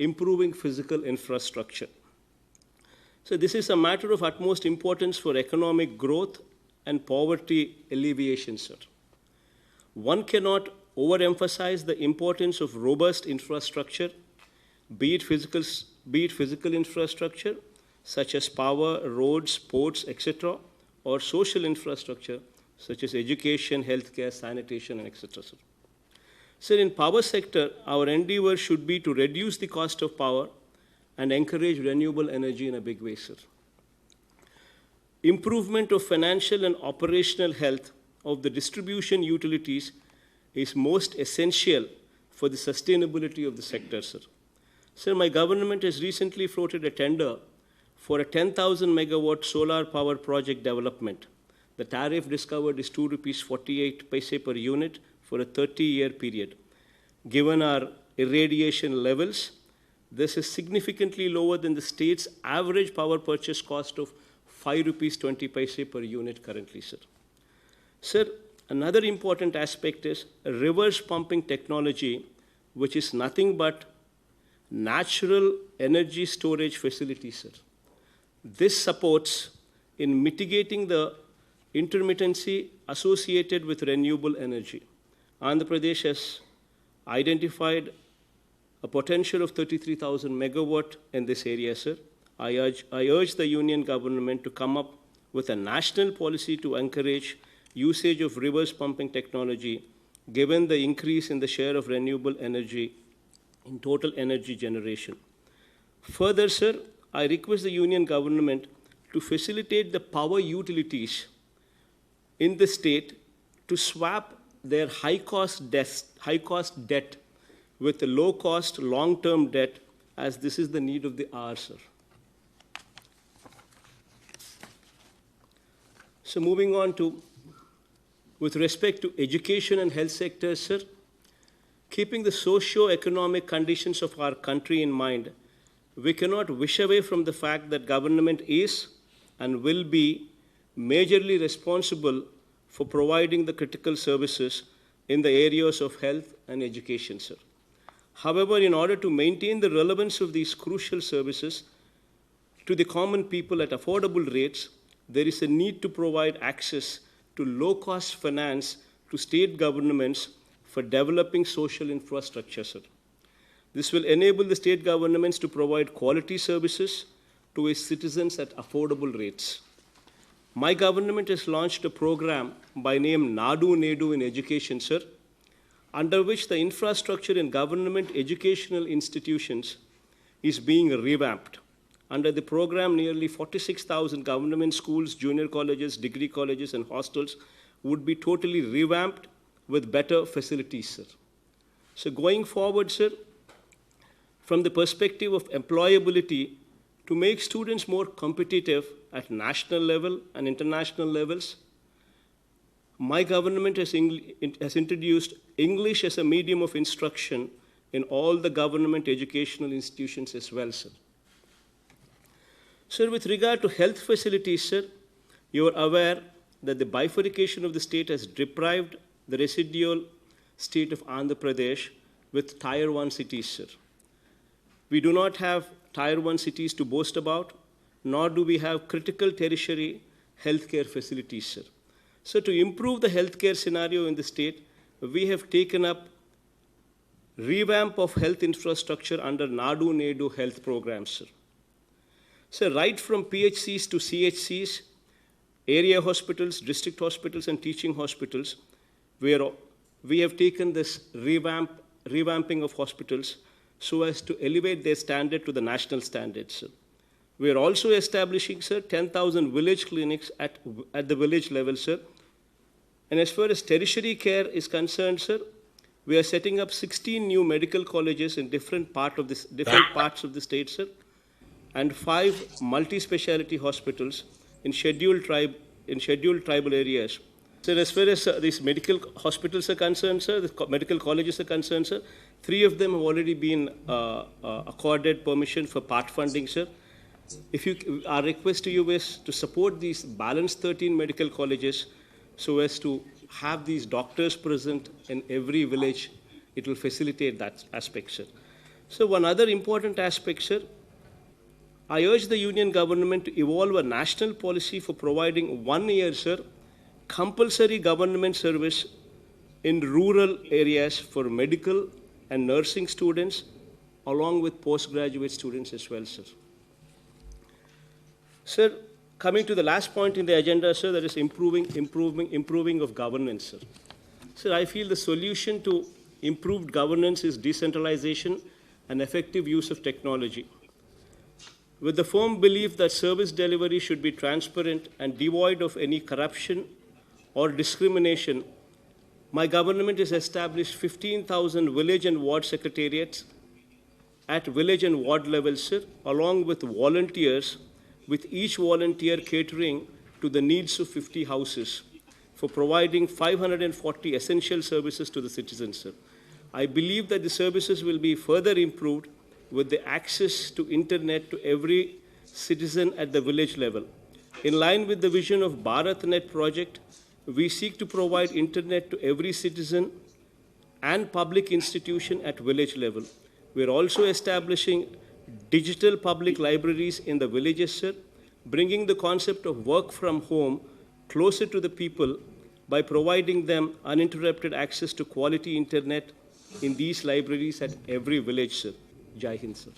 improving physical infrastructure. So this is a matter of utmost importance for economic growth and poverty alleviation, sir. One cannot overemphasize the importance of robust infrastructure, be it physical infrastructure, such as power, roads, ports, etc., or social infrastructure, such as education, healthcare, sanitation, and etc. Sir. Sir, in power sector, our endeavor should be to reduce the cost of power and encourage renewable energy in a big way, sir. Improvement of financial and operational health of the distribution utilities is most essential for the sustainability of the sector, sir. Sir, my government has recently floated a tender for a 10,000 megawatt solar power project development. The tariff discovered is ₹2.48 per unit for a 30-year period. Given our irradiation levels, this is significantly lower than the state's average power purchase cost of ₹5.20 per unit currently, sir. Sir, another important aspect is reverse pumping technology, which is nothing but natural energy storage facility, sir. This supports in mitigating the intermittency associated with renewable energy. Andhra Pradesh has identified a potential of 33,000 megawatt in this area, sir. I urge the union government to come up with a national policy to encourage usage of reverse pumping technology, given the increase in the share of renewable energy in total energy generation. Further, sir, I request the union government to facilitate the power utilities in the state to swap their high-cost debt with a low-cost, long-term debt, as this is the need of the hour, sir. So moving on to, with respect to education and health sectors, sir, keeping the socio-economic conditions of our country in mind, we cannot wish away from the fact that government is and will be majorly responsible for providing the critical services in the areas of health and education, sir. However, in order to maintain the relevance of these crucial services to the common people at affordable rates, there is a need to provide access to low-cost finance to state governments for developing social infrastructure, sir. This will enable the state governments to provide quality services to its citizens at affordable rates. My government has launched a program by name Nadu Nedu in education, sir, under which the infrastructure in government educational institutions is being revamped. Under the program, nearly 46,000 government schools, junior colleges, degree colleges, and hostels would be totally revamped with better facilities, sir. So going forward, sir, from the perspective of employability, to make students more competitive at national level and international levels, my government has introduced English as a medium of instruction in all the government educational institutions as well, sir. Sir, with regard to health facilities, sir, you are aware that the bifurcation of the state has deprived the residual state of Andhra Pradesh with Tier 1 cities, sir. We do not have Tier 1 cities to boast about, nor do we have critical tertiary healthcare facilities, sir. So to improve the healthcare scenario in the state, we have taken up revamp of health infrastructure under Nadu Nedu health programs, sir. So right from PHCs to CHCs, area hospitals, district hospitals, and teaching hospitals, we have taken this revamping of hospitals so as to elevate their standard to the national standards, sir. We are also establishing, sir, 10,000 village clinics at the village level, sir. And as far as tertiary care is concerned, sir, we are setting up 16 new medical colleges in different parts of the state, sir, and 5 multi-speciality hospitals in scheduled tribal areas. Sir, as far as these medical hospitals are concerned, sir, the medical colleges are concerned, sir, 3 of them have already been accorded permission for part funding, sir. Our request to you is to support these balanced 13 medical colleges so as to have these doctors present in every village. It will facilitate that aspect, sir. So one other important aspect, sir, I urge the union government to evolve a national policy for providing 1 year, sir, compulsory government service in rural areas for medical and nursing students, along with postgraduate students as well, sir. Sir, coming to the last point in the agenda, sir, that is improving of governance, sir. Sir, I feel the solution to improved governance is decentralization and effective use of technology. With the firm belief that service delivery should be transparent and devoid of any corruption or discrimination, my government has established 15,000 village and ward secretariats at village and ward level, sir, along with volunteers, with each volunteer catering to the needs of 50 houses for providing 540 essential services to the citizens, sir. I believe that the services will be further improved with the access to internet to every citizen at the village level. In line with the vision of BharatNet project, we seek to provide internet to every citizen and public institution at village level. We are also establishing digital public libraries in the villages, sir, bringing the concept of work from home closer to the people by providing them uninterrupted access to quality internet in these libraries at every village, sir. Jai Hind, sir.